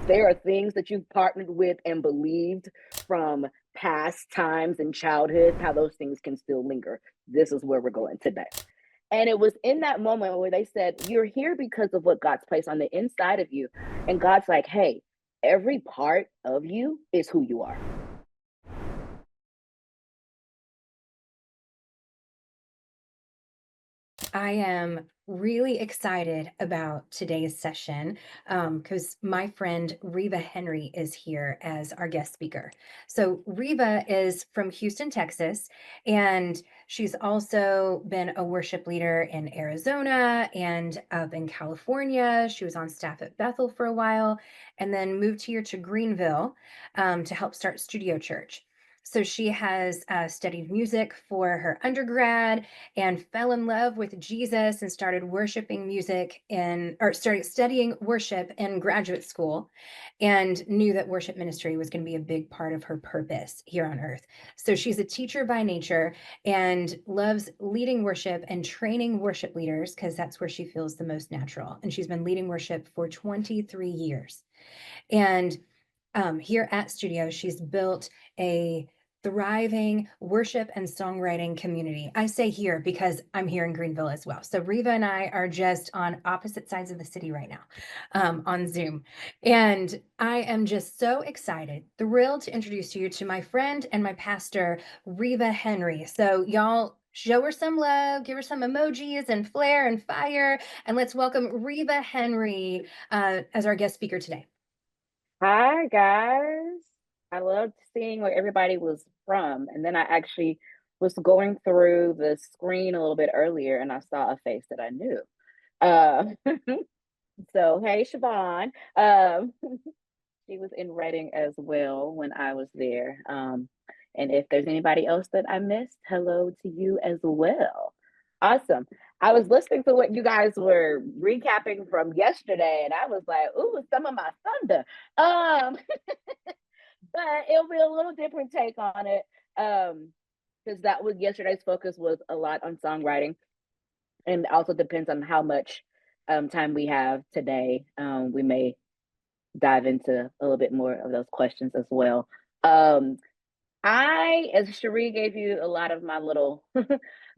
there are things that you've partnered with and believed from past times in childhood, how those things can still linger. This is where we're going today. And it was in that moment where they said, you're here because of what God's placed on the inside of you. And God's like, hey, every part of you is who you are. I am really excited about today's session because my friend Reva Henry is here as our guest speaker. So, Reva is from Houston, Texas, and she's also been a worship leader in Arizona and up in California. She was on staff at Bethel for a while and then moved here to Greenville to help start Studio Church. So she has studied music for her undergrad and fell in love with Jesus and started worshiping music or started studying worship in graduate school and knew that worship ministry was going to be a big part of her purpose here on earth. So she's a teacher by nature and loves leading worship and training worship leaders because that's where she feels the most natural. And she's been leading worship for 23 years. And here at Studio, she's built a thriving worship and songwriting community. I say here because I'm here in Greenville as well. So Reva and I are just on opposite sides of the city right now on Zoom. And I am just so excited, thrilled to introduce you to my friend and my pastor, Reva Henry. So y'all show her some love, give her some emojis and flair and fire, and let's welcome Reva Henry as our guest speaker today. Hi, guys. I loved seeing where everybody was from. And then I actually was going through the screen a little bit earlier and I saw a face that I knew. Uh, so, hey, Siobhan. She was in Reading as well when I was there. And if there's anybody else that I missed, hello to you as well. Awesome. I was listening to what you guys were recapping from yesterday, and I was like, "Ooh, some of my thunder." Um, but it'll be a little different take on it. Because that was yesterday's focus was a lot on songwriting, and also depends on how much time we have today. We may dive into a little bit more of those questions as well. Um, as Cherie gave you a lot of my little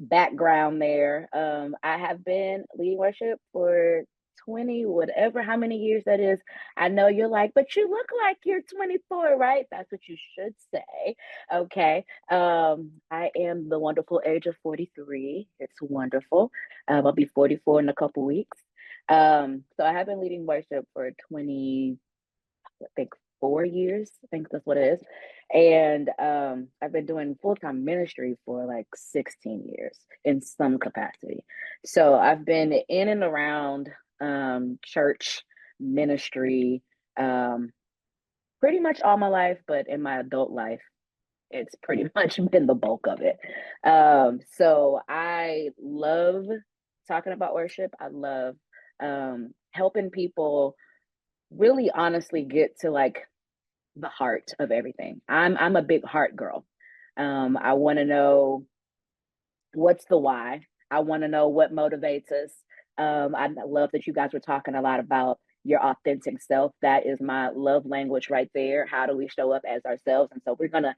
background there, I have been leading worship for 20, whatever, how many years that is. I know you're like, but you look like you're 24, right? That's what you should say. Okay. I am the wonderful age of 43. It's wonderful. I'll be 44 in a couple weeks. So I have been leading worship for 20, I think 4 years. I think that's what it is. And I've been doing full-time ministry for like 16 years in some capacity. So I've been in and around church ministry um, pretty much all my life, but in my adult life, it's pretty much been the bulk of it. So I love talking about worship. I love helping people really honestly get to like the heart of everything. I'm a big heart girl. I want to know what's the why. I want to know what motivates us. I love that you guys were talking a lot about your authentic self. That is my love language right there. How do we show up as ourselves? And so we're gonna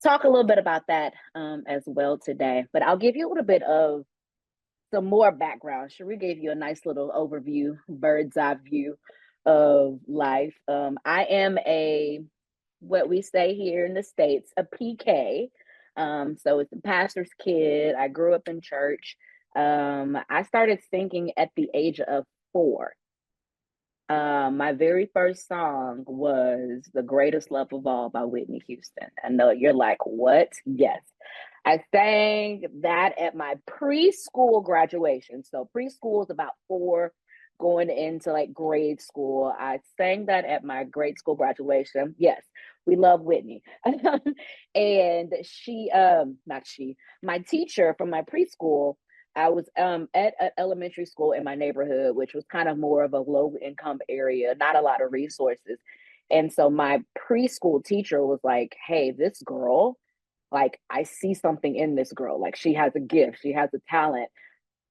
talk a little bit about that as well today. But I'll give you a little bit of some more background. Cherie gave you a nice little overview, bird's eye view of life. I am what we say here in the States, a PK. So it's a pastor's kid. I grew up in church. I started singing at the age of 4. My very first song was The Greatest Love of All by Whitney Houston. I know you're like, what? Yes. I sang that at my preschool graduation. So preschool is about 4 going into like grade school. I sang that at my grade school graduation. Yes, we love Whitney. And not she, my teacher from my preschool, I was at an elementary school in my neighborhood, which was kind of more of a low income area, not a lot of resources. And so my preschool teacher was like, hey, this girl, like, I see something in this girl. Like, she has a gift, she has a talent.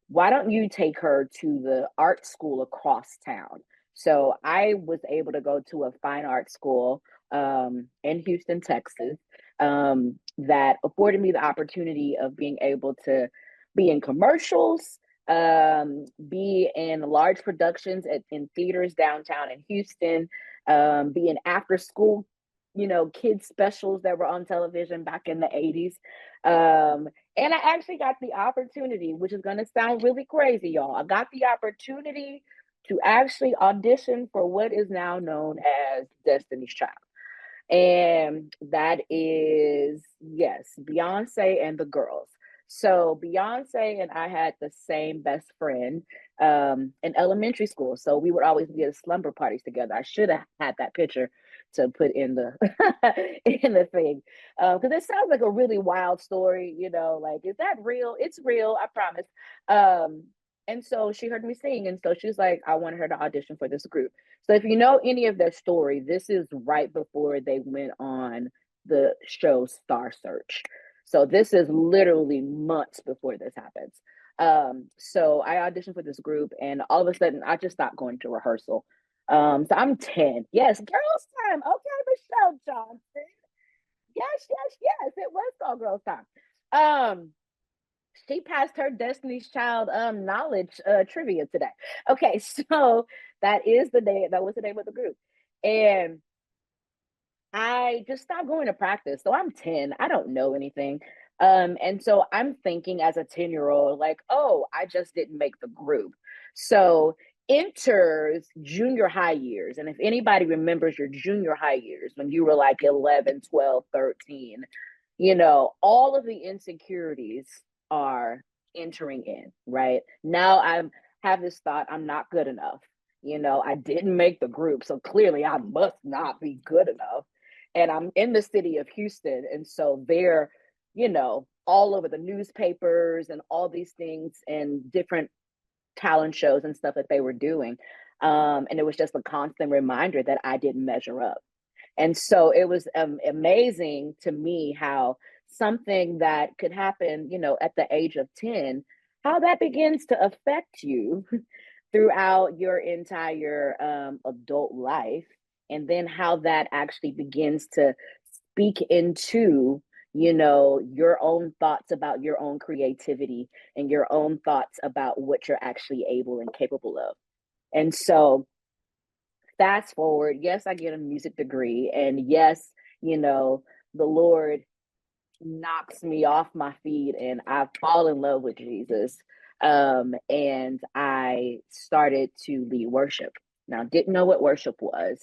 Why don't you take her to the art school across town? So I was able to go to a fine art school in Houston, Texas, that afforded me the opportunity of being able to be in commercials, be in large productions in theaters downtown in Houston, be in after school, kids specials that were on television back in the 80s. And I actually got the opportunity, which is going to sound really crazy, y'all. I got the opportunity to actually audition for what is now known as Destiny's Child. And that is, yes, Beyonce and the girls. So Beyonce and I had the same best friend in elementary school. So we would always be at slumber parties together. I should have had that picture to put in the in the thing, because it sounds like a really wild story. Like, is that real? It's real, I promise. And so she heard me sing, and so she was like, I wanted her to audition for this group. So if you know any of their story, this is right before they went on the show Star Search. So this is literally months before this happens. So I auditioned for this group, and all of a sudden I just stopped going to rehearsal. So I'm 10. Yes, girls time. Okay, Michelle Johnson. Yes, yes, yes. It was all girls time. She passed her Destiny's Child knowledge trivia today. Okay, so that was the name of the group. And I just stopped going to practice. So I'm 10. I don't know anything. And so I'm thinking as a 10-year-old, like, oh, I just didn't make the group. So enters junior high years. And if anybody remembers your junior high years when you were like 11, 12, 13, all of the insecurities are entering in, right? Now I'm have this thought, I'm not good enough. I didn't make the group, so clearly I must not be good enough. And I'm in the city of Houston, and so they're, all over the newspapers and all these things and different talent shows and stuff that they were doing. And it was just a constant reminder that I didn't measure up. And so it was amazing to me how something that could happen, at the age of 10, how that begins to affect you throughout your entire adult life. And then how that actually begins to speak into, your own thoughts about your own creativity and your own thoughts about what you're actually able and capable of. And so fast forward, yes, I get a music degree, and yes, the Lord knocks me off my feet and I fall in love with Jesus. And I started to lead worship. Now, didn't know what worship was.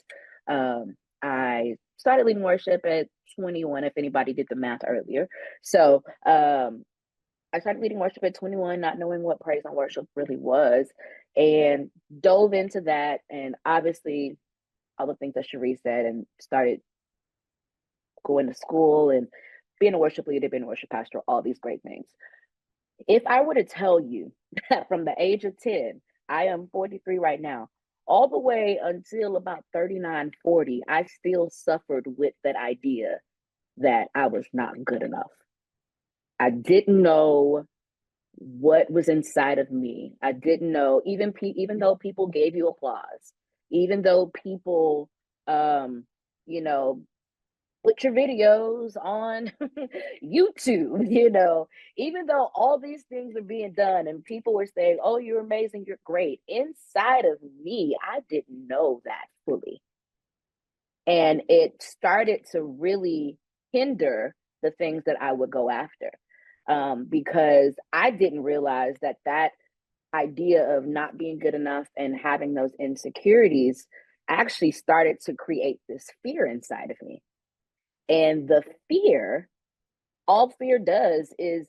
I started leading worship at 21, if anybody did the math earlier. So I started leading worship at 21, not knowing what praise and worship really was, and dove into that. And obviously, all the things that Cherie said, and started going to school and being a worship leader, being a worship pastor, all these great things. If I were to tell you that from the age of 10, I am 43 right now, all the way until about 39, 40, I still suffered with that idea that I was not good enough. I didn't know what was inside of me. I didn't know, even though people gave you applause, even though people, you know, put your videos on YouTube, even though all these things are being done and people were saying, oh, you're amazing, you're great. Inside of me, I didn't know that fully. And it started to really hinder the things that I would go after, because I didn't realize that idea of not being good enough and having those insecurities actually started to create this fear inside of me. And the fear, all fear does is,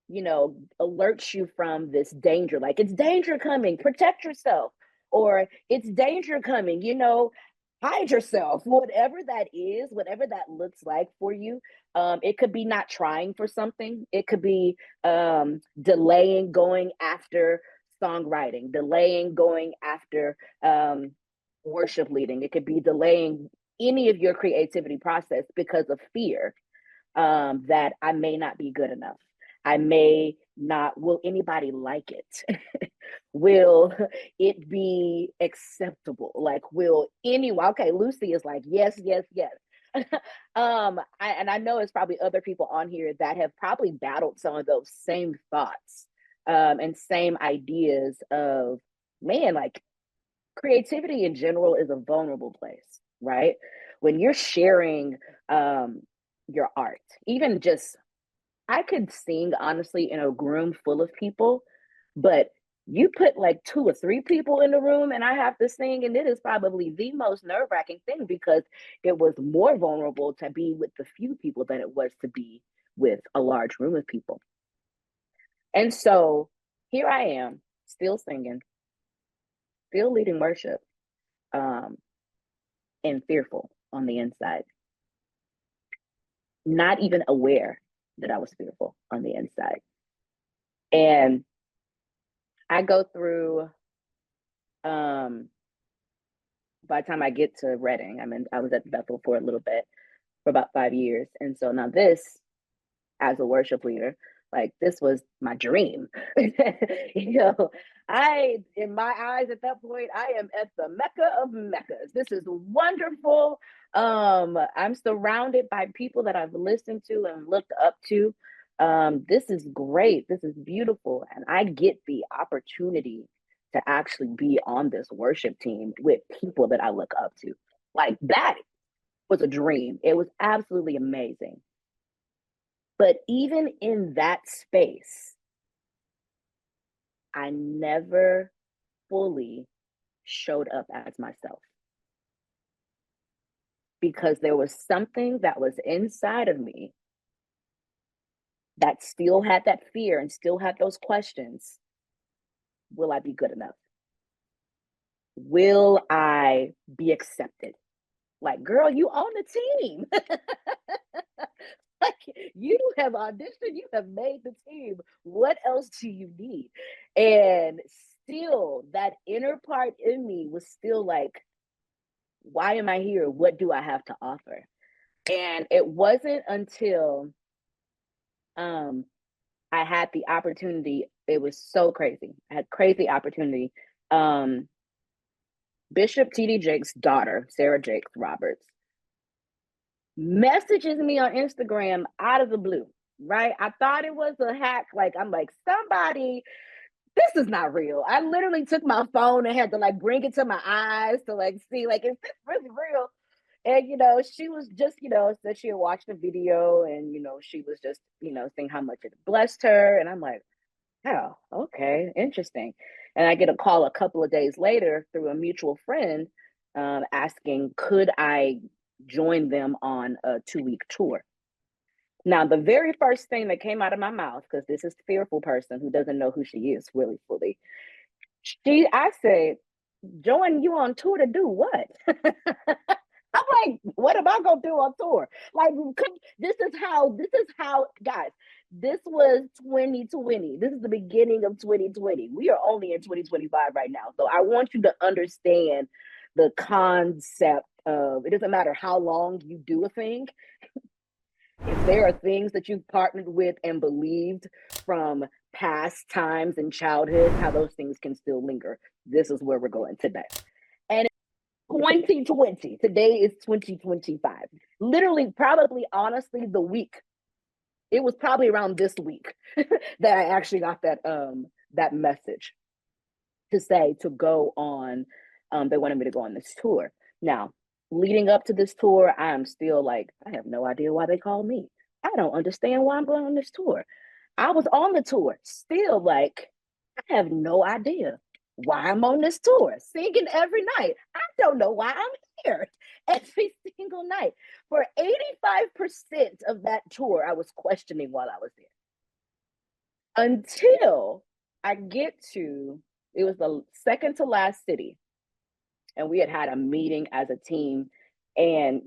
alerts you from this danger. Like, it's danger coming, protect yourself. Or it's danger coming, hide yourself. Whatever that is, whatever that looks like for you. It could be not trying for something. It could be delaying going after songwriting, delaying going after worship leading. It could be delaying any of your creativity process because of fear, that I may not be good enough. I may not will anybody like it? Will it be acceptable? Like, will anyone? Okay, Lucy is like, yes, yes, yes. I know it's probably other people on here that have probably battled some of those same thoughts, and same ideas of, man, like creativity in general is a vulnerable place, right? When you're sharing um, your art, even just, I could sing honestly in a room full of people, but you put like two or three people in the room and I have to sing, and it is probably the most nerve wracking thing because it was more vulnerable to be with the few people than it was to be with a large room of people. And so here I am, still singing, still leading worship, um, and fearful on the inside, not even aware that I was fearful on the inside. And I go through, um, by the time I get to Reading, I was at Bethel for a little bit, for about 5 years. And so now this, as a worship leader, like this was my dream. you know, in my eyes at that point, I am at the Mecca of Meccas. This is wonderful. I'm surrounded by people that I've listened to and looked up to. This is great. This is beautiful. And I get the opportunity to actually be on this worship team with people that I look up to. Like that was a dream. It was absolutely amazing. But even in that space, I never fully showed up as myself because there was something that was inside of me that still had that fear and still had those questions. Will I be good enough? Will I be accepted? Like, girl, you on the team. Like, you have auditioned, you have made the team. What else do you need? And still, that inner part in me was still like, why am I here? What do I have to offer? And it wasn't until um, I had the opportunity, it was so crazy. I had crazy opportunity. Um, Bishop T.D. Jakes' daughter, Sarah Jakes Roberts, messages me on Instagram out of the blue, right? I thought it was a hack. Like, I'm like, somebody, this is not real. I literally took my phone and had to like bring it to my eyes to like see, like, is this really real? And she was just, said she had watched the video and she was just, saying how much it blessed her. And I'm like, oh, okay, interesting. And I get a call a couple of days later through a mutual friend, asking, could I join them on a 2-week tour? Now, the very first thing that came out of my mouth, because this is a fearful person who doesn't know who she is really fully, I said, join you on tour to do what? I'm like, what am I gonna do on tour? Like, this is how, guys, this was 2020. This is the beginning of 2020. We are only in 2025 right now. So I want you to understand the concept of, it doesn't matter how long you do a thing. If there are things that you've partnered with and believed from past times in childhood, how those things can still linger. This is where we're going today. And 2020, today is 2025. Literally, probably, honestly, the week. It was probably around this week that I actually got that message to say to go on. They wanted me to go on this tour. Now, leading up to this tour, I'm still like, I have no idea why they called me. I don't understand why I'm going on this tour. I was on the tour, still like, I have no idea why I'm on this tour, singing every night. I don't know why I'm here every single night. For 85% of that tour, I was questioning while I was there. Until I get to, it was the second to last city. And we had a meeting as a team. And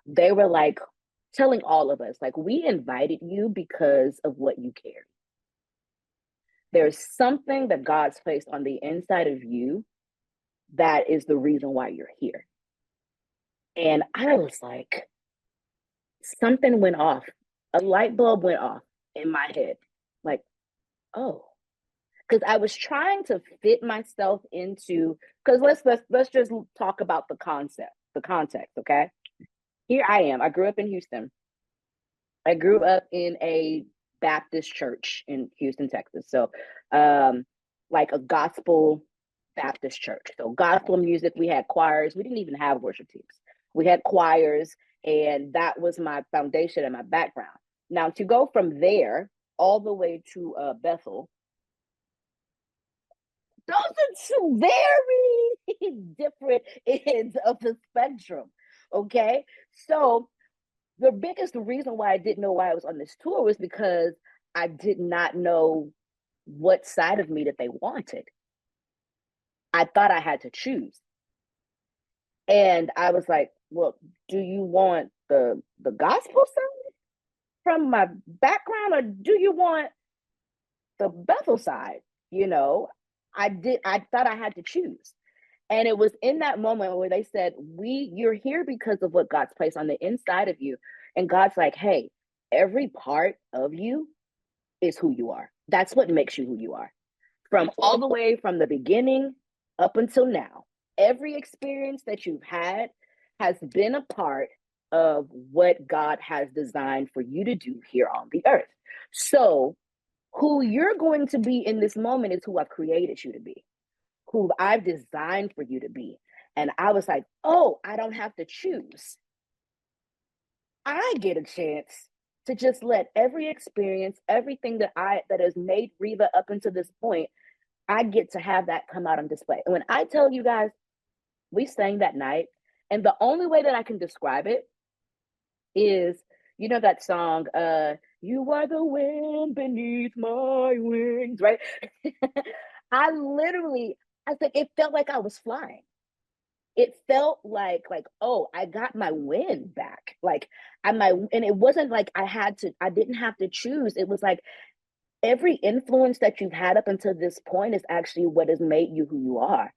they were like telling all of us, like, we invited you because of what you carry. There's something that God's placed on the inside of you that is the reason why you're here. And I was like, something went off. A light bulb went off in my head. Like, oh, because I was trying to fit myself into, because let's just talk about the concept, the context, okay? Here I am. I grew up in Houston. I grew up in a Baptist church in Houston, Texas. So, um, like a gospel Baptist church. So, gospel music, we had choirs. We didn't even have worship teams. We had choirs, and that was my foundation and my background. Now, to go from there all the way to Bethel, those are two very different ends of the spectrum. Okay. So, the biggest reason why I didn't know why I was on this tour was because I did not know what side of me that they wanted. I thought I had to choose. And I was like, well, do you want the gospel side from my background, or do you want the Bethel side? You know, I thought I had to choose. And it was in that moment where they said, you're here because of what God's placed on the inside of you. And God's like, hey, every part of you is who you are. That's what makes you who you are. From all the way from the beginning up until now, every experience that you've had has been a part of what God has designed for you to do here on the earth. So, who you're going to be in this moment is who I've created you to be, who I've designed for you to be. And I was like, oh, I don't have to choose. I get a chance to just let every experience, everything that has made Rheva up until this point, I get to have that come out on display. And when I tell you guys, we sang that night, and the only way that I can describe it is, you know that song, you are the wind beneath my wings, right? I literally, I said it felt like I was flying. It felt like, oh, I got my wind back. Like and it wasn't like I didn't have to choose. It was like every influence that you've had up until this point is actually what has made you who you are.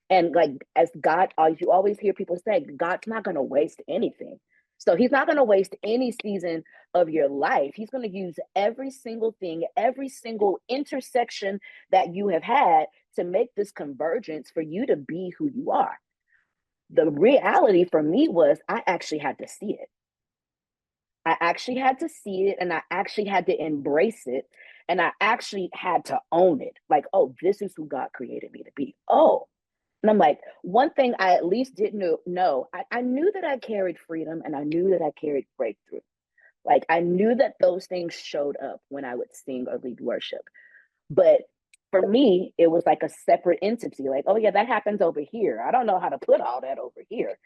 And like, as God, as you always hear people say, God's not going to waste anything. So he's not going to waste any season of your life. He's going to use every single thing, every single intersection that you have had to make this convergence for you to be who you are. The reality for me was I actually had to see it. I actually had to see it, and I actually had to embrace it, and I actually had to own it. Like, oh, this is who God created me to be. Oh, and I'm like, one thing I at least didn't know, I knew that I carried freedom, and I knew that I carried breakthrough. Like, I knew that those things showed up when I would sing or lead worship. But for me, it was like a separate entity. Like, oh, yeah, that happens over here. I don't know how to put all that over here.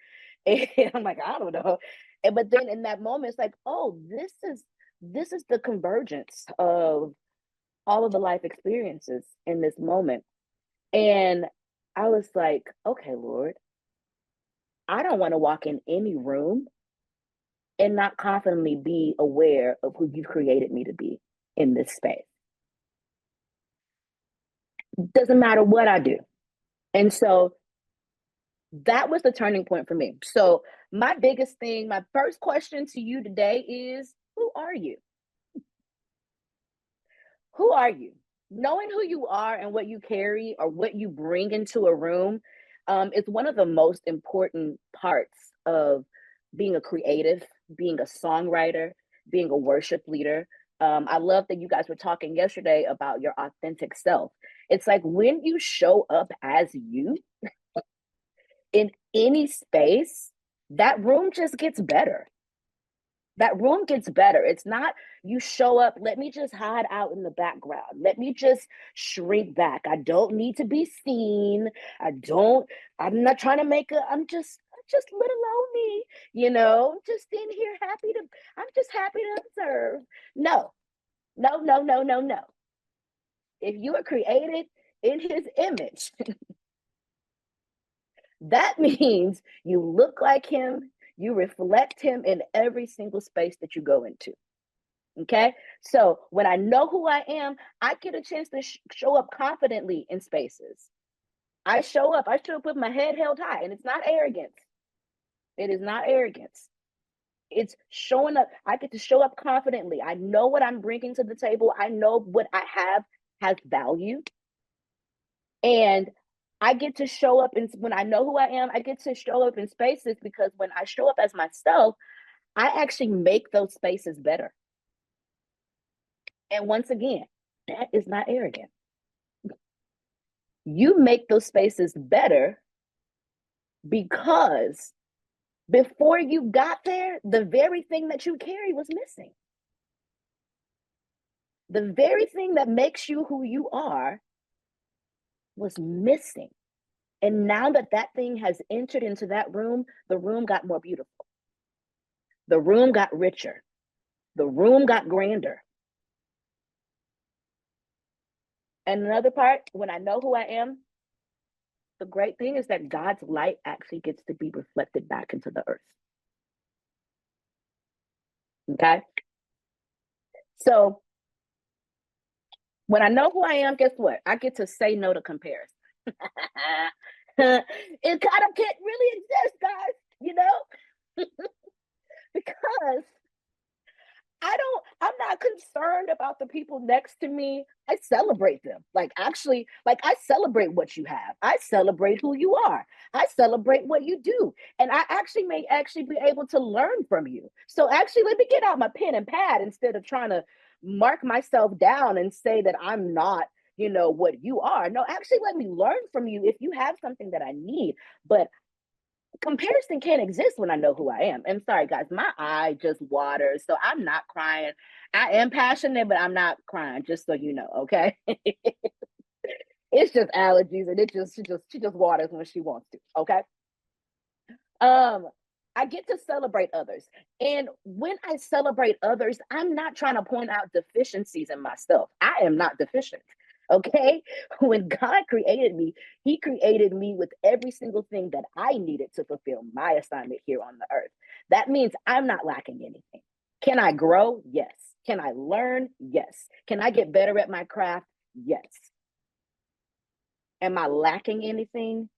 And I'm like, I don't know. But then in that moment, it's like, oh, this is the convergence of all of the life experiences in this moment. And I was like, okay, Lord, I don't want to walk in any room and not confidently be aware of who you've created me to be in this space. Doesn't matter what I do. And so that was the turning point for me. So, my biggest thing, my first question to you today is, who are you? Who are you? Knowing who you are and what you carry or what you bring into a room is one of the most important parts of being a creative, being a songwriter, being a worship leader. I love that you guys were talking yesterday about your authentic self. It's like when you show up as you in any space, that room just gets better. That room gets better. It's not you show up, let me just hide out in the background. Let me just shrink back. I don't need to be seen. I'm not trying to I'm just little old me, just in here I'm just happy to observe. No, no, no, no, no, no. If you are created in his image, that means you look like him, you reflect him in every single space that you go into. Okay. So when I know who I am, I get a chance to show up confidently in spaces. I show up with my head held high, and it's not arrogance. It is not arrogance. It's showing up. I get to show up confidently. I know what I'm bringing to the table. I know what I have has value. And I get to show up, and when I know who I am, I get to show up in spaces, because when I show up as myself, I actually make those spaces better. And once again, that is not arrogant. You make those spaces better because before you got there, the very thing that you carry was missing. The very thing that makes you who you are was missing. And now that that thing has entered into that room, the room got more beautiful. The room got richer. The room got grander. And another part, when I know who I am, the great thing is that God's light actually gets to be reflected back into the earth. Okay? So when I know who I am, guess what? I get to say no to comparison. It kind of can't really exist, guys, you know? Because I'm not concerned about the people next to me. I celebrate them. Like, actually, like, I celebrate what you have. I celebrate who you are. I celebrate what you do. And I actually may actually be able to learn from you. So actually, let me get out my pen and pad instead of trying to mark myself down and say that I'm not, what you are. No, actually, let me learn from you if you have something that I need. But comparison can't exist when I know who I am. I'm sorry, guys, my eye just waters, so I'm not crying. I am passionate, but I'm not crying, just so you know, okay? It's just allergies, and she just waters when she wants to, okay? Um, I get to celebrate others. And when I celebrate others, I'm not trying to point out deficiencies in myself. I am not deficient. Okay. When God created me, He created me with every single thing that I needed to fulfill my assignment here on the earth. That means I'm not lacking anything. Can I grow? Yes. Can I learn? Yes. Can I get better at my craft? Yes. Am I lacking anything?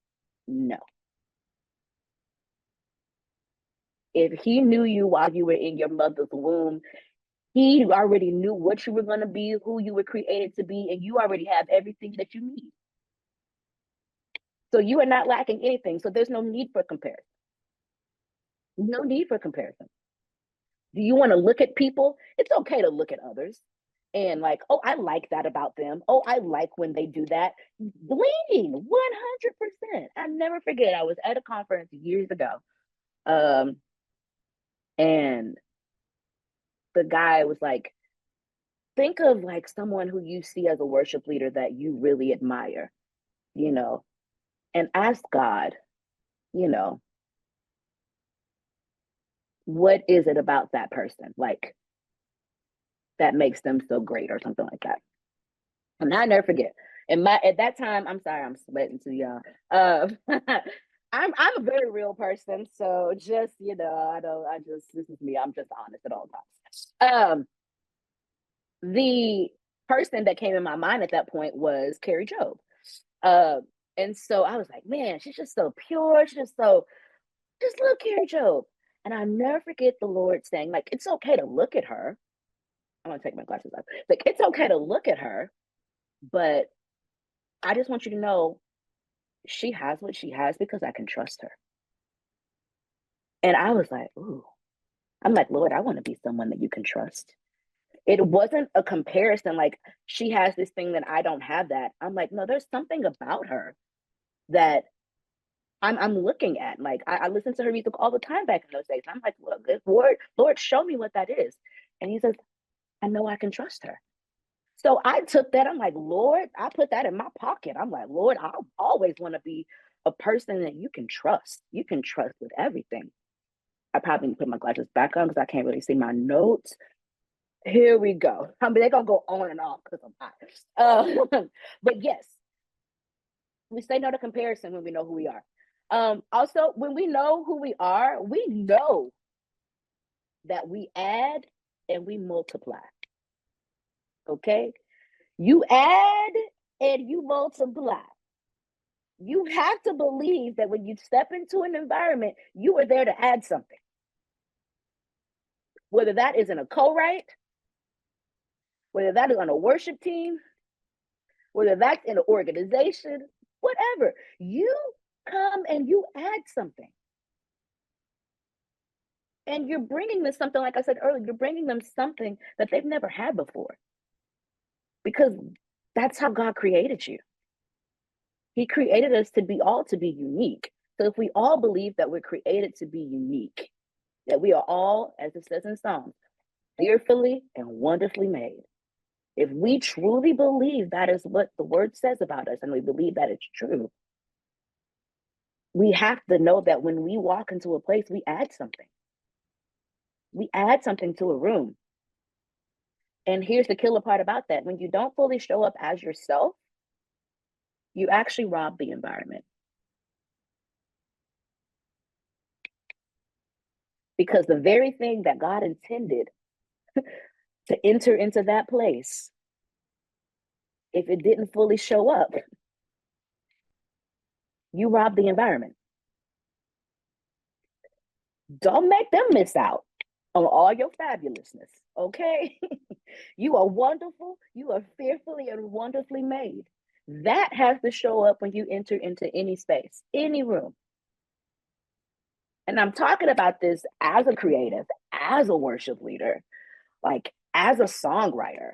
No. If He knew you while you were in your mother's womb, He already knew what you were going to be, who you were created to be, and you already have everything that you need. So you are not lacking anything. So there's no need for comparison. No need for comparison. Do you want to look at people? It's okay to look at others and, like, oh, I like that about them. Oh, I like when they do that. Bleeding 100%. I never forget. I was at a conference years ago, um, and the guy was like, think of like someone who you see as a worship leader that you really admire, you know, and ask God, you know, what is it about that person, like, that makes them so great, or something like that. And I never forget. And at that time, I'm sorry, I'm sweating too, y'all. I'm a very real person, so just, this is me. I'm just honest at all times. The person that came in my mind at that point was Carrie Job. Uh, and so I was like, man, she's just so pure. She's just look, Carrie Job. And I never forget the Lord saying, like, it's okay to look at her. I'm gonna take my glasses off. Like, it's okay to look at her, but I just want you to know she has what she has because I can trust her. And I was like, ooh, I'm like, Lord, I want to be someone that you can trust. It wasn't a comparison, like, she has this thing that I don't have that. I'm like, no, there's something about her that I'm looking at. Like, I listen to her music all the time back in those days. I'm like, well, Lord, show me what that is. And He says, I know I can trust her. So I took that. I'm like, Lord, I put that in my pocket. I'm like, Lord, I always want to be a person that you can trust. You can trust with everything. I probably need to put my glasses back on because I can't really see my notes. Here we go. I mean, they're going to go on and on because I'm hot. But yes, we say no to comparison when we know who we are. Also, when we know who we are, we know that we add and we multiply. Okay? You add and you multiply. You have to believe that when you step into an environment, you are there to add something. Whether that is in a co-write, whether that is on a worship team, whether that's in an organization, whatever. You come and you add something. And you're bringing them something, like I said earlier, you're bringing them something that they've never had before. Because that's how God created you. He created us to be unique. So if we all believe that we're created to be unique, that we are all, as it says in Psalms, fearfully and wonderfully made. If we truly believe that is what the word says about us, and we believe that it's true, we have to know that when we walk into a place, we add something. We add something to a room. And here's the killer part about that. When you don't fully show up as yourself, you actually rob the environment. Because the very thing that God intended to enter into that place, if it didn't fully show up, you rob the environment. Don't make them miss out on all your fabulousness, okay? You are wonderful. You are fearfully and wonderfully made. That has to show up when you enter into any space, any room. And I'm talking about this as a creative, as a worship leader, like as a songwriter.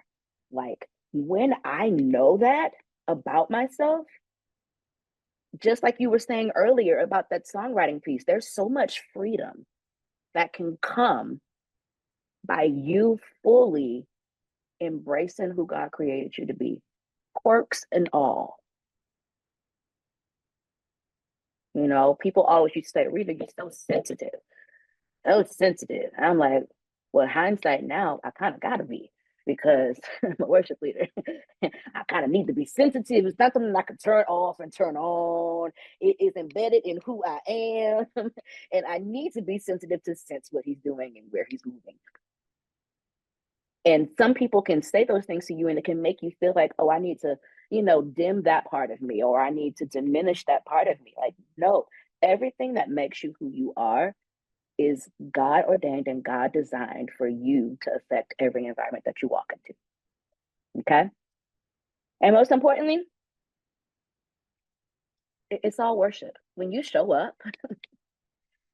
Like when I know that about myself, just like you were saying earlier about that songwriting piece, there's so much freedom that can come by you fully embracing who God created you to be, quirks and all. You know, people always used to say, Rita, you're so sensitive. So sensitive. And I'm like, well, hindsight now, I kind of got to be because I'm a worship leader. I kind of need to be sensitive. It's not something I can turn off and turn on. It is embedded in who I am. And I need to be sensitive to sense what he's doing and where he's moving. And some people can say those things to you and it can make you feel like, oh, I need to, dim that part of me, or I need to diminish that part of me. Like, no, everything that makes you who you are is God ordained and God designed for you to affect every environment that you walk into. Okay. And most importantly, it's all worship. When you show up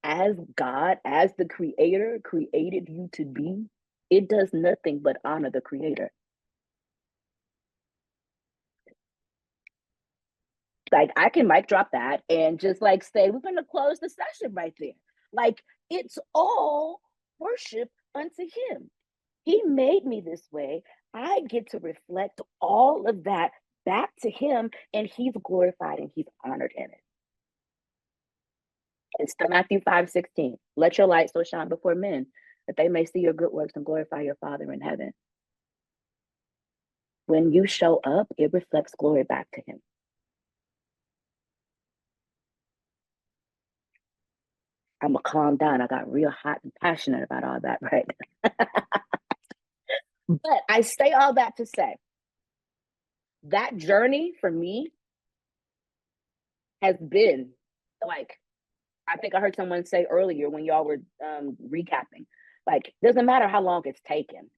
as God, as the creator created you to be, it does nothing but honor the creator. Like I can mic drop that and just like say, we're going to close the session right there. Like it's all worship unto him. He made me this way. I get to reflect all of that back to him, and he's glorified and he's honored in it. It's the Matthew 5:16. Let your light so shine before men that they may see your good works and glorify your Father in heaven. When you show up, it reflects glory back to him. I'm going to calm down. I got real hot and passionate about all that, right? But I say all that to say that journey for me has been like, I think I heard someone say earlier when y'all were recapping, like, it doesn't matter how long it's taken.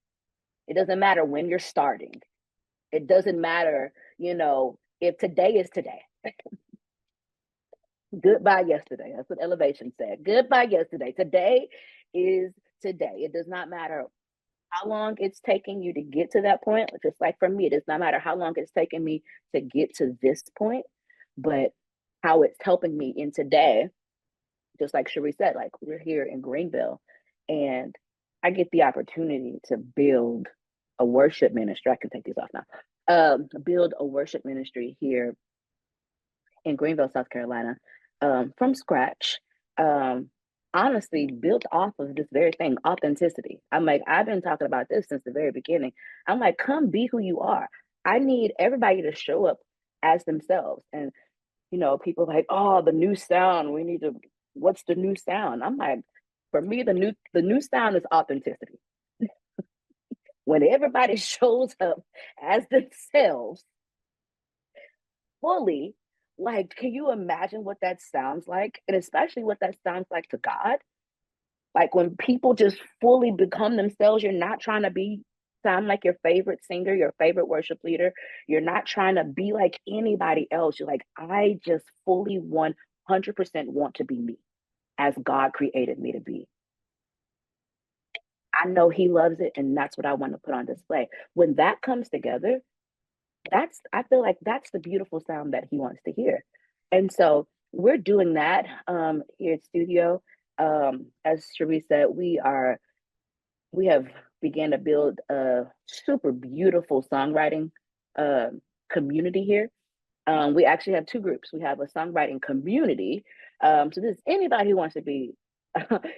It doesn't matter when you're starting. It doesn't matter, if today is today. Goodbye yesterday. That's what Elevation said. Goodbye yesterday. Today is today. It does not matter how long it's taking you to get to that point. Just like for me, it does not matter how long it's taken me to get to this point, but how it's helping me in today. Just like Cherie said, like we're here in Greenville and I get the opportunity to build a worship ministry. I can take these off now. Build a worship ministry here in Greenville, South Carolina, from scratch. Honestly, built off of this very thing, authenticity. I'm like, I've been talking about this since the very beginning. I'm like, come be who you are. I need everybody to show up as themselves. And, people like, oh, the new sound. What's the new sound? I'm like, for me, the new sound is authenticity. When everybody shows up as themselves fully, like, can you imagine what that sounds like? And especially what that sounds like to God? Like when people just fully become themselves, you're not trying to be sound like your favorite singer, your favorite worship leader. You're not trying to be like anybody else. You're like, I just fully 100% want to be me as God created me to be. I know He loves it, and that's what I want to put on display. When that comes together, I feel like that's the beautiful sound that He wants to hear. And so we're doing that here at studio. As Cherie said, we have began to build a super beautiful songwriting uh, community here. We actually have two groups. We have a songwriting community. So this is anybody who wants to be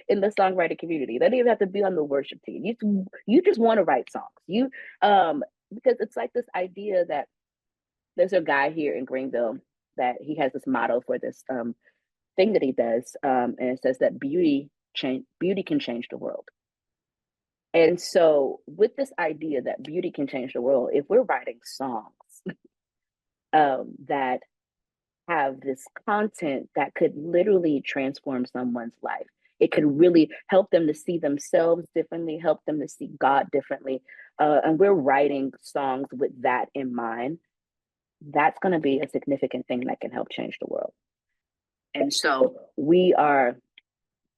in the songwriting community. They don't even have to be on the worship team. You just want to write songs. Because it's like this idea that there's a guy here in Greenville that he has this motto for this thing that he does, and it says that beauty can change the world. And so, with this idea that beauty can change the world, if we're writing songs that have this content that could literally transform someone's life, it could really help them to see themselves differently, help them to see God differently. And we're writing songs with that in mind. That's going to be a significant thing that can help change the world. And so, we are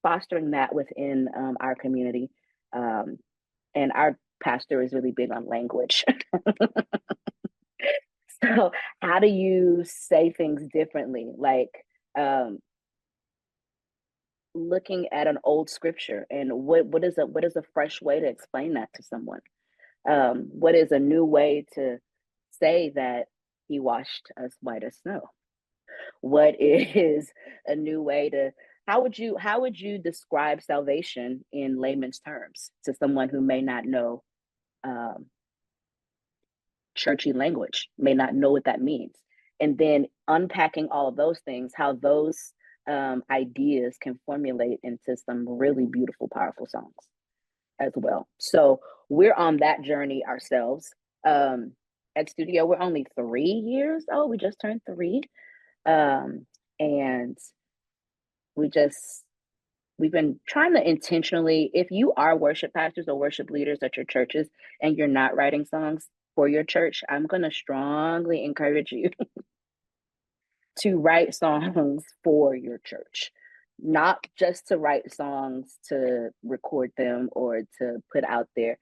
fostering that within our community. And our pastor is really big on language. So how do you say things differently? Like um, looking at an old scripture and what is a fresh way to explain that to someone? What is a new way to say that He washed us white as snow? What is a new way to how would you describe salvation in layman's terms to someone who may not know um, churchy language, may not know what that means? And then unpacking all of those things, how those ideas can formulate into some really beautiful, powerful songs as well. So we're on that journey ourselves. Um, at studio, we're only 3 years old. We just turned three. And we just we've been trying to intentionally, if you are worship pastors or worship leaders at your churches and you're not writing songs for your church, I'm going to strongly encourage you to write songs for your church, not just to write songs to record them or to put out there.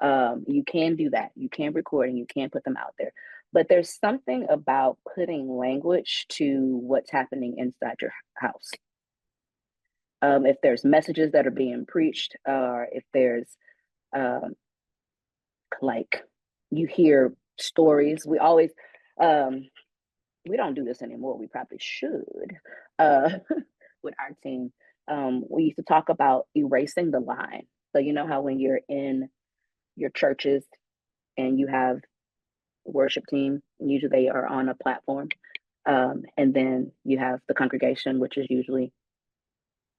You can do that. You can record and you can put them out there. But there's something about putting language to what's happening inside your house. If there's messages that are being preached, or if there's um, like you hear stories, um, we don't do this anymore. We probably should with our team. We used to talk about erasing the line. So you know how when you're in your churches and you have worship team, usually they are on a platform, and then you have the congregation, which is usually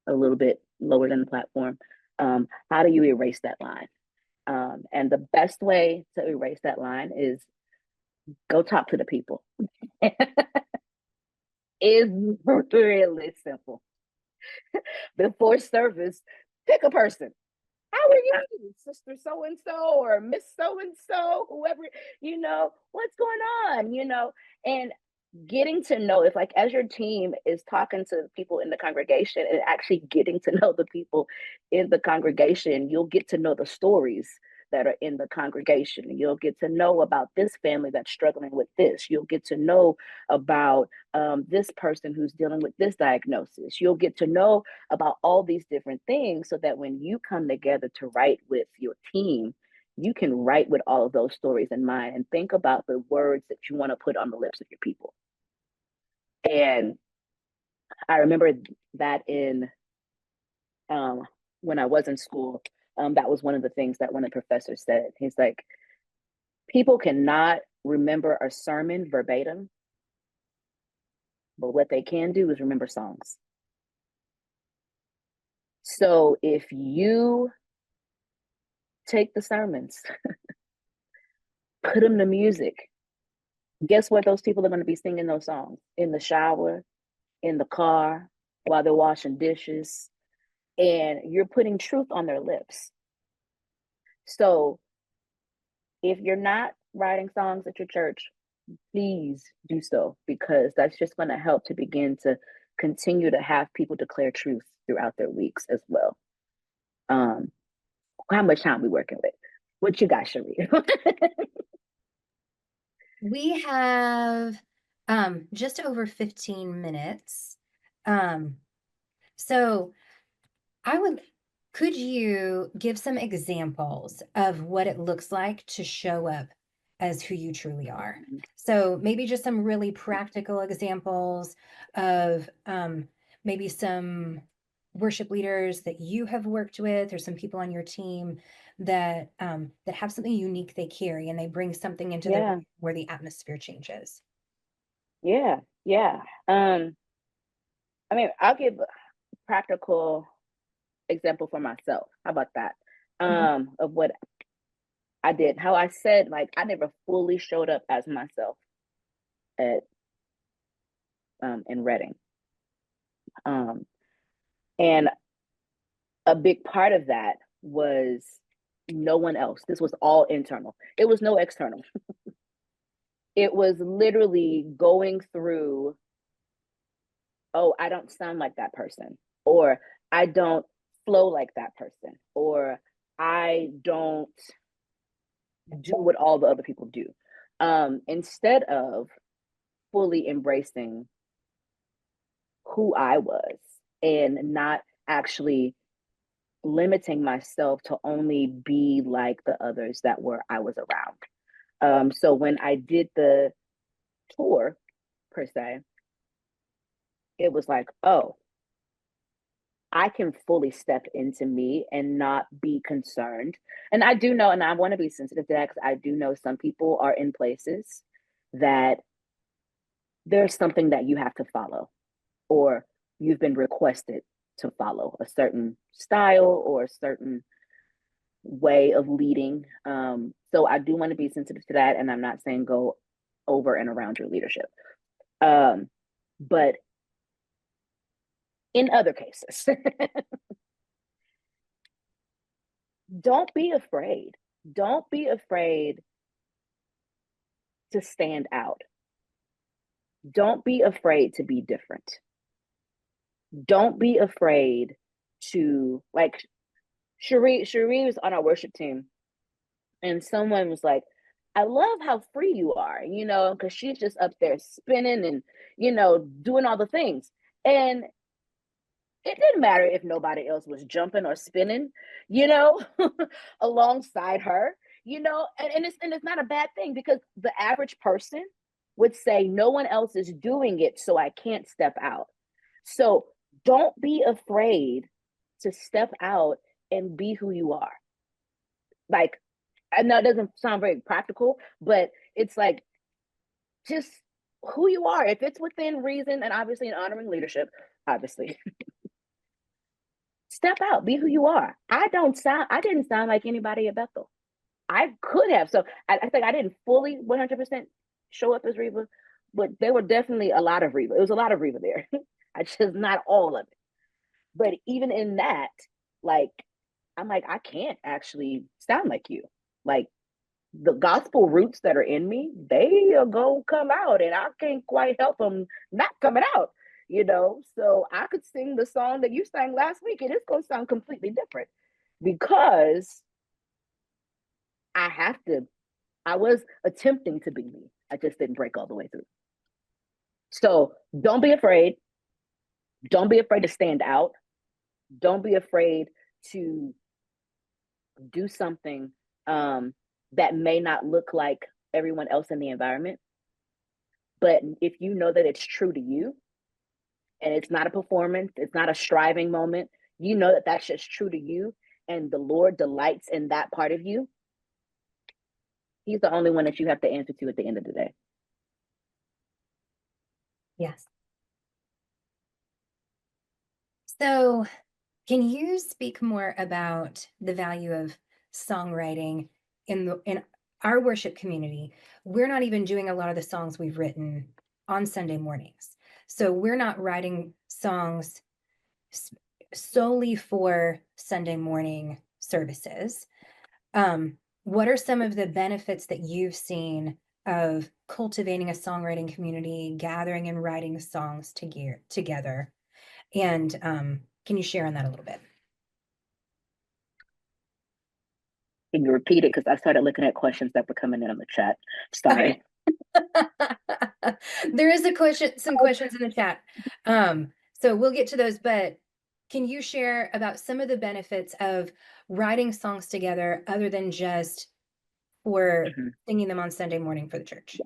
a little bit lower than the platform. How do you erase that line? And the best way to erase that line is go talk to the people. It's really simple. Before service, pick a person. How are you, Sister So and so, or Miss So and so, whoever, what's going on, and getting to know, if like as your team is talking to people in the congregation and actually getting to know the people in the congregation, you'll get to know the stories that are in the congregation. You'll get to know about this family that's struggling with this. You'll get to know about this person who's dealing with this diagnosis. You'll get to know about all these different things so that when you come together to write with your team, you can write with all of those stories in mind and think about the words that you want to put on the lips of your people. And I remember that in when I was in school, that was one of the things that one of the professors said. He's like, people cannot remember a sermon verbatim, but what they can do is remember songs. So if you take the sermons, put them to music, guess what? Those people are going to be singing those songs in the shower, in the car, while they're washing dishes, and you're putting truth on their lips. So If you're not writing songs at your church, please do so, because that's just going to help to begin to continue to have people declare truth throughout their weeks as well. Um, how much time we working with? What you got, Cherie? We have just over 15 minutes. Um, so I would, could you give some examples of what it looks like to show up as who you truly are? So maybe just some really practical examples of maybe some worship leaders that you have worked with, or some people on your team that have something unique they carry, and they bring something into the room Yeah, where the atmosphere changes. yeah, yeah. I mean, I'll give a practical example for myself. How about that? Mhm. Of what I did. How I said, like, I never fully showed up as myself at in Reading. Um, and a big part of that was no one else. This was all internal. It was no external. It was literally going through, oh, I don't sound like that person, or I don't flow like that person, or I don't do what all the other people do. Instead of fully embracing who I was and not actually limiting myself to only be like the others that were I was around. So when I did the tour per se, it was like, oh, I can fully step into me and not be concerned. And I do know, and I want to be sensitive to that, because I do know some people are in places that there's something that you have to follow, or you've been requested to follow a certain style or a certain way of leading. So I do want to be sensitive to that. And I'm not saying go over and around your leadership. Um, but in other cases, don't be afraid. Don't be afraid to stand out. Don't be afraid to be different. Don't be afraid to, like, Cherie was on our worship team, and someone was like, I love how free you are, because she's just up there spinning and, doing all the things. And it didn't matter if nobody else was jumping or spinning, you know, alongside her, and it's not a bad thing, because the average person would say, no one else is doing it, so I can't step out. So don't be afraid to step out and be who you are. Like, I know it doesn't sound very practical, but it's like, just who you are. If it's within reason, and obviously in honoring leadership, obviously, step out, be who you are. I didn't sound like anybody at Bethel. I could have. So I think I didn't fully 100% show up as Rheva, but there were definitely a lot of Rheva. It was a lot of Rheva there. I just, not all of it. But even in that, like, I'm like, I can't actually sound like you. Like, the gospel roots that are in me, they are gonna come out, and I can't quite help them not coming out. So I could sing the song that you sang last week, and it's gonna sound completely different, because I have to. I was attempting to be me. I just didn't break all the way through. So don't be afraid. Don't be afraid to stand out. Don't be afraid to do something that may not look like everyone else in the environment. But if you know that it's true to you, and it's not a performance, it's not a striving moment, you know that that's just true to you, and the Lord delights in that part of you, He's the only one that you have to answer to at the end of the day. Yes. So, can you speak more about the value of songwriting in our worship community? We're not even doing a lot of the songs we've written on Sunday mornings. So we're not writing songs solely for Sunday morning services. Um, what are some of the benefits that you've seen of cultivating a songwriting community, gathering and writing songs together? And can you share on that a little bit? Can you repeat it? Because I started looking at questions that were coming in on the chat. Okay. Sorry. There is some questions in the chat. So we'll get to those, but can you share about some of the benefits of writing songs together other than just for Mhm. singing them on Sunday morning for the church?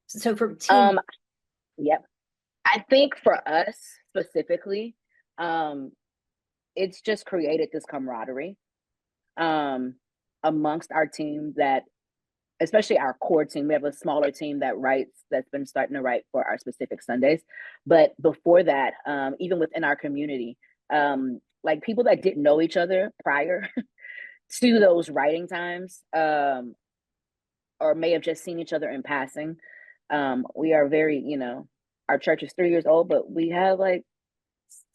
So for team, Um, yep. I think for us specifically, um, it's just created this camaraderie um, amongst our team that, especially our core team, we have a smaller team that writes, that's been starting to write for our specific Sundays. But before that, even within our community, like people that didn't know each other prior to those writing times, or may have just seen each other in passing. We are very, our church is 3 years old, but we have like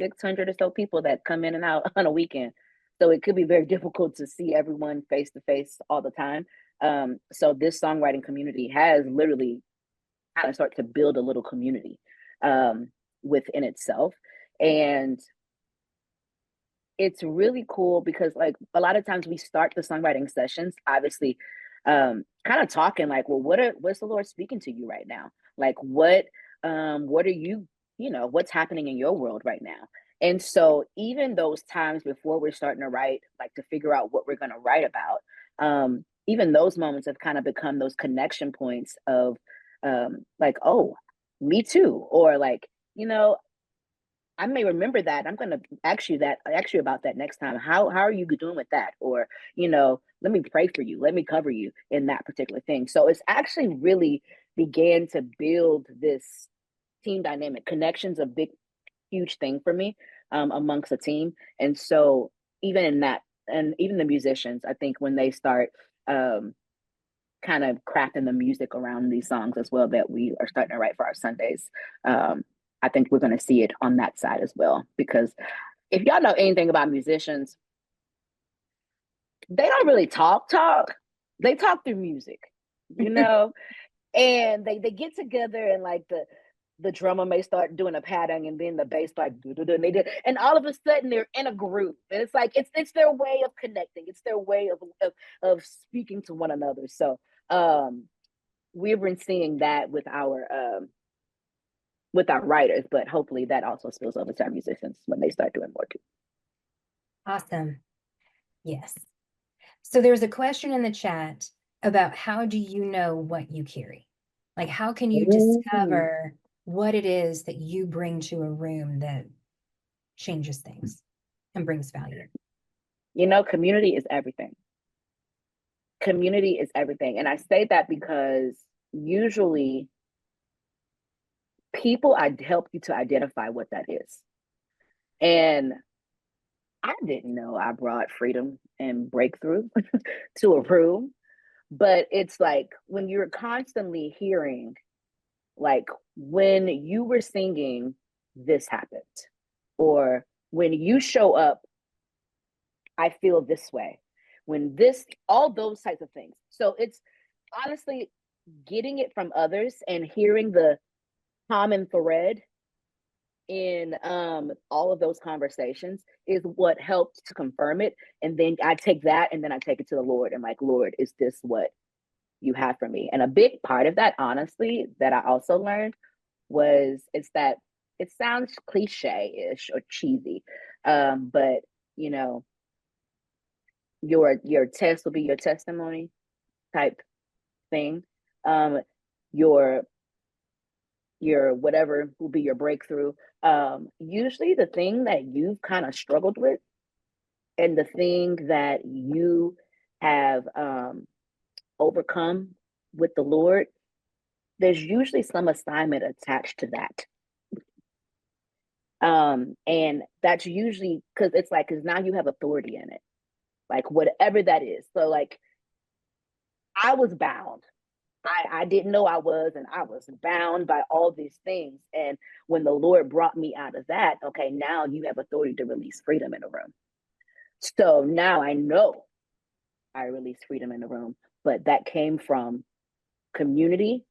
600 or so people that come in and out on a weekend. So it could be very difficult to see everyone face to face all the time. So this songwriting community has literally kind of start to build a little community um, within itself. And it's really cool because like a lot of times we start the songwriting sessions obviously kind of talking like, well, what's the Lord speaking to you right now, like what are you, what's happening in your world right now. And so even those times before we're starting to write, like to figure out what we're going to write about, even those moments have kind of become those connection points of like, oh, me too, or like, I may remember that. I'm going to ask you about that next time. How are you doing with that? Or, let me pray for you. Let me cover you in that particular thing. So it's actually really began to build this team dynamic. Connection's a big, huge thing for me amongst a team. And so even in that, and even the musicians, I think when they start um, kind of crafting the music around these songs as well that we are starting to write for our Sundays. Um, I think we're going to see it on that side as well. Because if y'all know anything about musicians, they don't really talk. They talk through music, you know, and they get together and like the drummer may start doing a pattern and then the bass like and they did, and all of a sudden they're in a group and it's like it's their way of connecting, it's their way of speaking to one another. So um we've been seeing that with our writers, but hopefully that also spills over to our musicians when they start doing more too. awesome. Yes. So there's a question in the chat about how do you know what you carry? Like, how can you Ooh. discover what it is that you bring to a room that changes things and brings value? Community is everything. Community is everything. And I say that because usually people help you to identify what that is. And I didn't know I brought freedom and breakthrough to a room, but it's like when you're constantly hearing, like, when you were singing, this happened, or when you show up, I feel this way. When this, all those types of things. So it's honestly getting it from others and hearing the common thread in all of those conversations is what helped to confirm it. And then I take that and then I take it to the Lord and like, Lord, is this what you have for me? And a big part of that, honestly, that I also learned was it's that it sounds cliche-ish or cheesy, but you know, your test will be your testimony type thing. Um, your your whatever will be your breakthrough. Usually the thing that you've kind of struggled with and the thing that you have overcome with the Lord, there's usually some assignment attached to that. And that's usually because it's like, because now you have authority in it, like whatever that is. So, like, I was bound. I didn't know I was, and I was bound by all these things. And when the Lord brought me out of that, okay, now you have authority to release freedom in the room. So now I know. I released freedom in the room. But that came from community,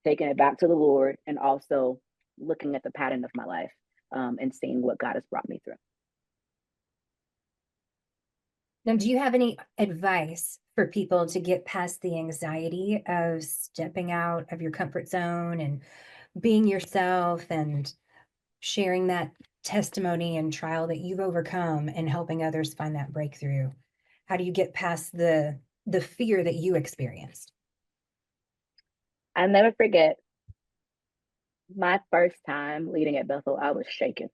taking it back to the Lord, and also looking at the pattern of my life, and seeing what God has brought me through. Now, do you have any advice for people to get past the anxiety of stepping out of your comfort zone and being yourself and sharing that testimony and trial that you've overcome and helping others find that breakthrough? How do you get past the fear that you experienced? I never forget my first time leading at Bethel. I was shaken.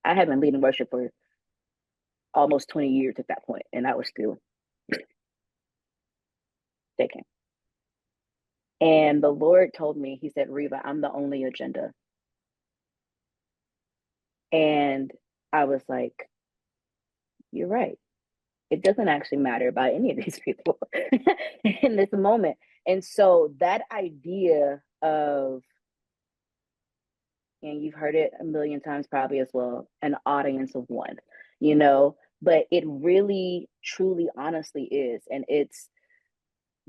I had been leading worship for almost 20 years at that point, and I was still shaking. And the Lord told me, He said, Rheva, I'm the only agenda. And I was like, you're right. It doesn't actually matter about any of these people in this moment. And so that idea of, and you've heard it a million times probably as well, an audience of one, you know, but it really, truly, honestly is. And it's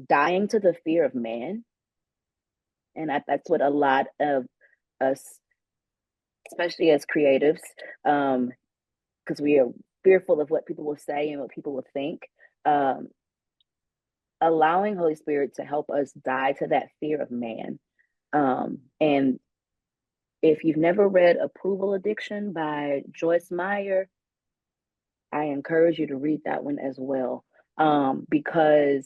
dying to the fear of man. And that's what a lot of us, especially as creatives, because we are fearful of what people will say and what people will think. Um, Allowing Holy Spirit to help us die to that fear of man. And if you've never read Approval Addiction by Joyce Meyer, I encourage you to read that one as well, because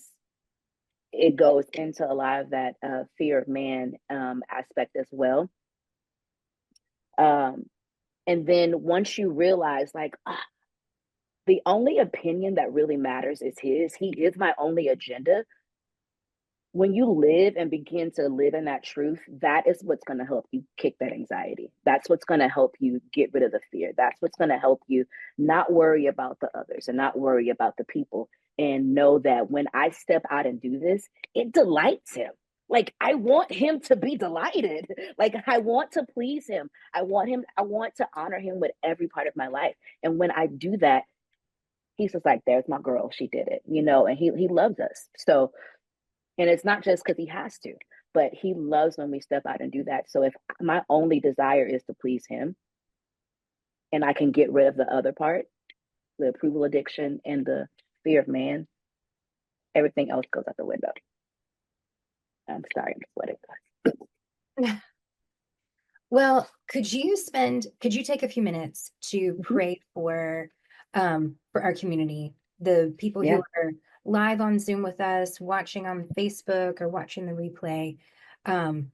it goes into a lot of that fear of man aspect as well. Um, and then once you realize, like, the only opinion that really matters is his, he is my only agenda. When you live and begin to live in that truth, that is what's going to help you kick that anxiety. That's what's going to help you get rid of the fear. That's what's going to help you not worry about the others and not worry about the people, and know that when I step out and do this, it delights him. Like, I want him to be delighted. Like, I want to please him. I want to honor him with every part of my life. And when I do that, he's just like, there's my girl. She did it, you know, and he loves us. So, and it's not just because he has to, but he loves when we step out and do that. So if my only desire is to please him, and I can get rid of the other part, the approval addiction and the fear of man, everything else goes out the window. I'm sorry, I'm sweating. Well, could you take a few minutes to Mm-hmm. pray for our community, the people who Yeah. are live on Zoom with us, watching on Facebook or watching the replay, and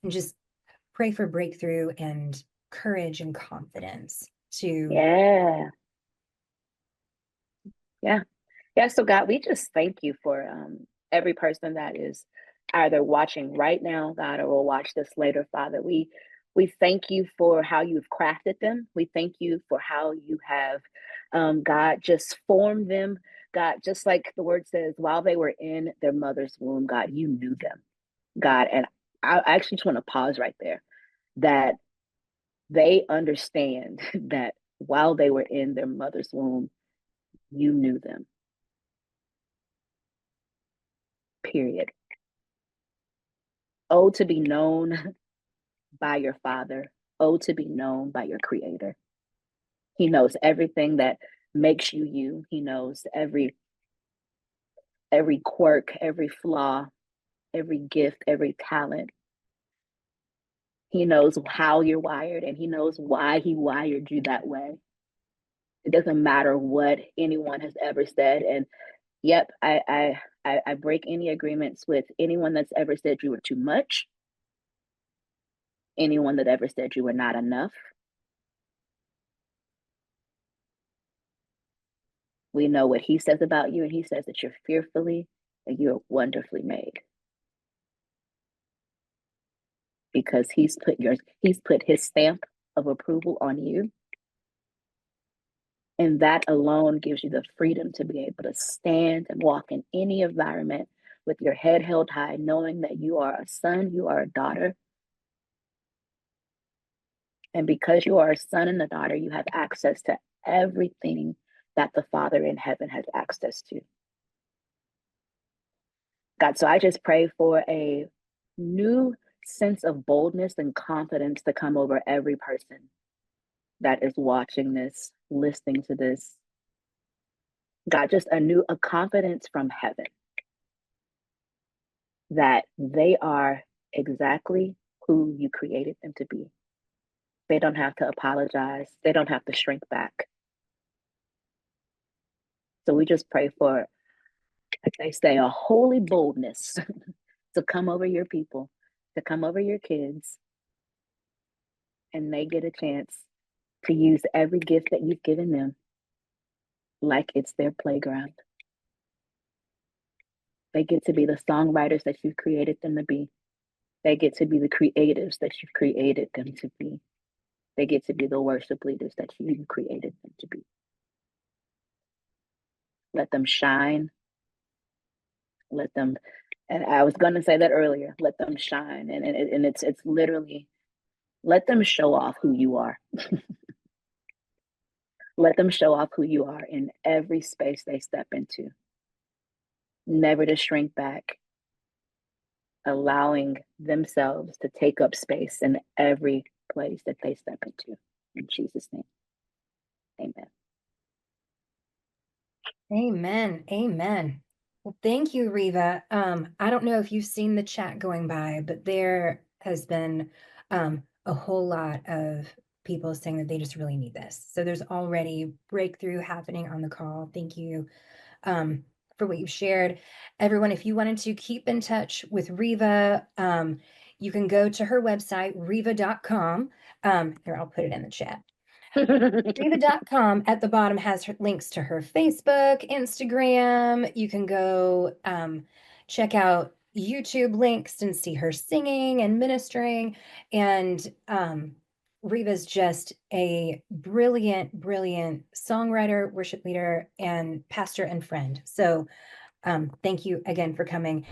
just pray for breakthrough and courage and confidence to Yeah. Yeah. Yeah. So God, we just thank you for every person that is either watching right now, God, or will watch this later, Father. We thank you for how you've crafted them. We thank you for how you have, God, just formed them. God, just like the word says, while they were in their mother's womb, God, you knew them, God. And I actually just want to pause right there, that they understand that while they were in their mother's womb, you knew them, period. Oh, to be known by your Father. Oh, to be known by your Creator. He knows everything that makes you you. He knows every quirk, every flaw, every gift, every talent. He knows how you're wired, and he knows why he wired you that way. It doesn't matter what anyone has ever said. And yep, I break any agreements with anyone that's ever said you were too much, anyone that ever said you were not enough. We know what he says about you, and he says that you're fearfully and you're wonderfully made, because he's put his stamp of approval on you. And that alone gives you the freedom to be able to stand and walk in any environment with your head held high, knowing that you are a son, you are a daughter. And because you are a son and a daughter, you have access to everything that the Father in heaven has access to. God, so I just pray for a new sense of boldness and confidence to come over every person that is watching this, listening to this. God, just a confidence from heaven that they are exactly who you created them to be. They don't have to apologize. They don't have to shrink back. So we just pray for, like they say, a holy boldness to come over your people, to come over your kids, and they get a chance to use every gift that you've given them like it's their playground. They get to be the songwriters that you've created them to be. They get to be the creatives that you've created them to be. They get to be the worship leaders that you created them to be. Let them shine. Let them, and I was going to say that earlier, let them shine. And it's literally, let them show off who you are. Let them show off who you are in every space they step into. Never to shrink back, allowing themselves to take up space in every place that they step into. In Jesus' name, amen. Amen. Amen. Well, thank you, Rheva. I don't know if you've seen the chat going by, but there has been a whole lot of people saying that they just really need this. So there's already breakthrough happening on the call. Thank you for what you've shared. Everyone, if you wanted to keep in touch with Rheva, you can go to her website, rheva.com. Here, I'll put it in the chat. Rheva.com at the bottom has links to her Facebook, Instagram. You can go check out YouTube links and see her singing and ministering. And Rheva's just a brilliant, brilliant songwriter, worship leader, and pastor and friend. So thank you again for coming.